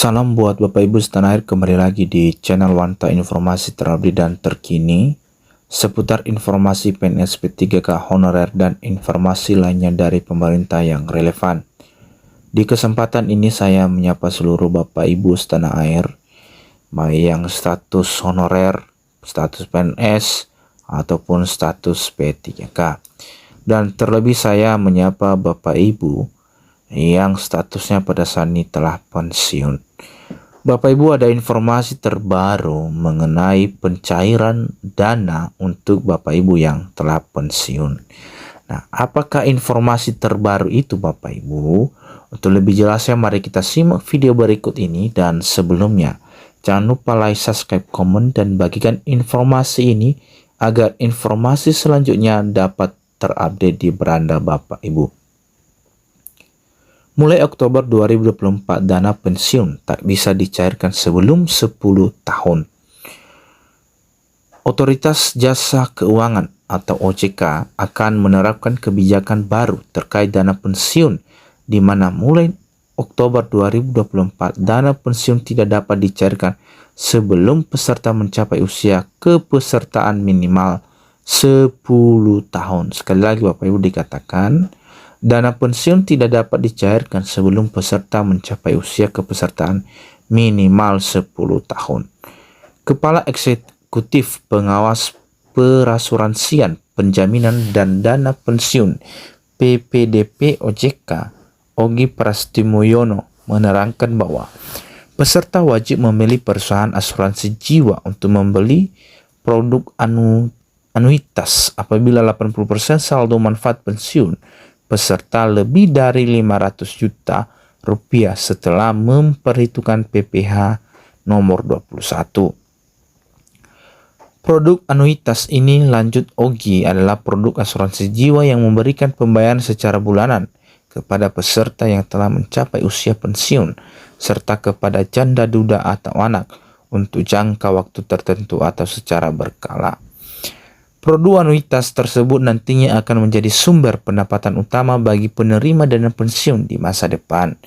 Salam buat Bapak Ibu setanah air, kembali lagi di channel Wanta, informasi terupdate dan terkini seputar informasi PNS P3K honorer dan informasi lainnya dari pemerintah yang relevan. Di kesempatan ini saya menyapa seluruh Bapak Ibu setanah air, baik yang status honorer, status PNS, ataupun status P3K. Dan terlebih saya menyapa Bapak Ibu yang statusnya pada saat ini telah pensiun. Bapak Ibu, ada informasi terbaru mengenai pencairan dana untuk Bapak Ibu yang telah pensiun. Nah, apakah informasi terbaru itu Bapak Ibu? Untuk lebih jelasnya mari kita simak video berikut ini, dan sebelumnya jangan lupa like, subscribe, komen, dan bagikan informasi ini agar informasi selanjutnya dapat terupdate di beranda Bapak Ibu. Mulai Oktober 2024, dana pensiun tak bisa dicairkan sebelum 10 tahun. Otoritas Jasa Keuangan atau OJK akan menerapkan kebijakan baru terkait dana pensiun, di mana mulai Oktober 2024, dana pensiun tidak dapat dicairkan sebelum peserta mencapai usia kepesertaan minimal 10 tahun. Sekali lagi Bapak Ibu, dikatakan dana pensiun tidak dapat dicairkan sebelum peserta mencapai usia kepesertaan minimal 10 tahun. Kepala Eksekutif Pengawas Perasuransian, Penjaminan dan Dana Pensiun PPDP OJK, Ogi Prastimoyono, menerangkan bahwa peserta wajib memilih perusahaan asuransi jiwa untuk membeli produk anuitas apabila 80% saldo manfaat pensiun peserta lebih dari 500 juta rupiah setelah memperhitungkan PPh nomor 21. Produk anuitas ini, lanjut Ogi, adalah produk asuransi jiwa yang memberikan pembayaran secara bulanan kepada peserta yang telah mencapai usia pensiun serta kepada janda duda atau anak untuk jangka waktu tertentu atau secara berkala. Produk anuitas tersebut nantinya akan menjadi sumber pendapatan utama bagi penerima dana pensiun di masa depan.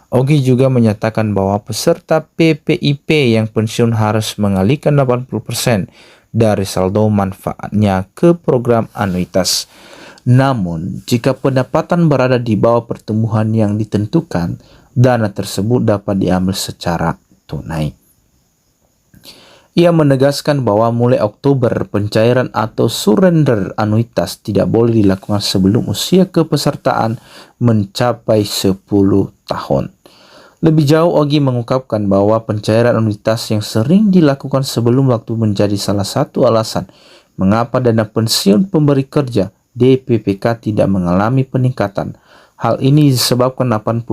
Ogi juga menyatakan bahwa peserta PPIP yang pensiun harus mengalihkan 80% dari saldo manfaatnya ke program anuitas. Namun, jika pendapatan berada di bawah pertumbuhan yang ditentukan, dana tersebut dapat diambil secara tunai. Ia menegaskan bahwa mulai Oktober, pencairan atau surrender anuitas tidak boleh dilakukan sebelum usia kepesertaan mencapai 10 tahun. Lebih jauh, Ogi mengungkapkan bahwa pencairan anuitas yang sering dilakukan sebelum waktu menjadi salah satu alasan mengapa dana pensiun pemberi kerja DPPK tidak mengalami peningkatan. Hal ini disebabkan 80%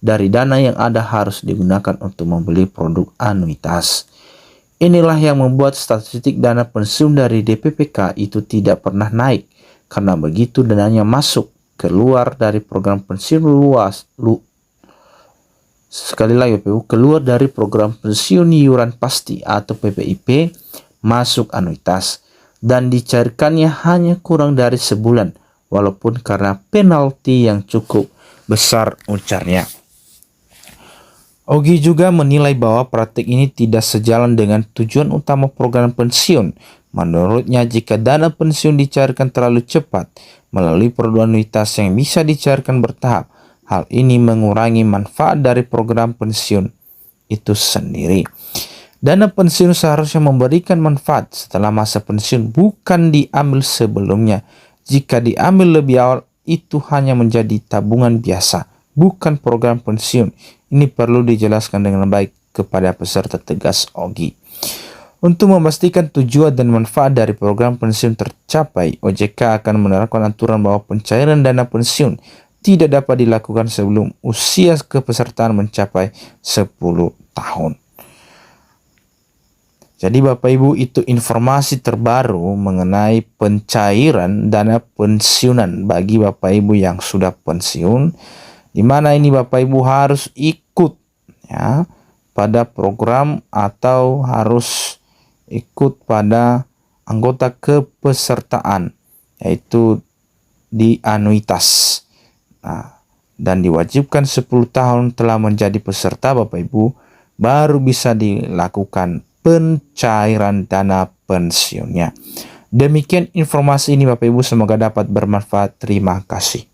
dari dana yang ada harus digunakan untuk membeli produk anuitas. Inilah yang membuat statistik dana pensiun dari DPPK itu tidak pernah naik, karena begitu dananya masuk keluar dari program pensiun keluar dari program pensiun iuran pasti atau PPIP masuk anuitas, dan dicairkannya hanya kurang dari sebulan, walaupun karena penalti yang cukup besar, ujarnya. Ogi juga menilai bahwa praktik ini tidak sejalan dengan tujuan utama program pensiun. Menurutnya, jika dana pensiun dicairkan terlalu cepat melalui produk anuitas yang bisa dicairkan bertahap, hal ini mengurangi manfaat dari program pensiun itu sendiri. Dana pensiun seharusnya memberikan manfaat setelah masa pensiun, bukan diambil sebelumnya. Jika diambil lebih awal, itu hanya menjadi tabungan biasa, bukan program pensiun. Ini perlu dijelaskan dengan baik kepada peserta, tegas Ogi. Untuk memastikan tujuan dan manfaat dari program pensiun tercapai, OJK akan menerapkan aturan bahwa pencairan dana pensiun tidak dapat dilakukan sebelum usia kepesertaan mencapai 10 tahun. Jadi Bapak Ibu, itu informasi terbaru mengenai pencairan dana pensiunan bagi Bapak Ibu yang sudah pensiun, di mana ini Bapak Ibu harus ikut ya pada program atau harus ikut pada anggota kepesertaan, yaitu di anuitas. Nah, dan diwajibkan 10 tahun telah menjadi peserta Bapak Ibu, baru bisa dilakukan pencairan dana pensiunnya. Demikian informasi ini Bapak Ibu, semoga dapat bermanfaat. Terima kasih.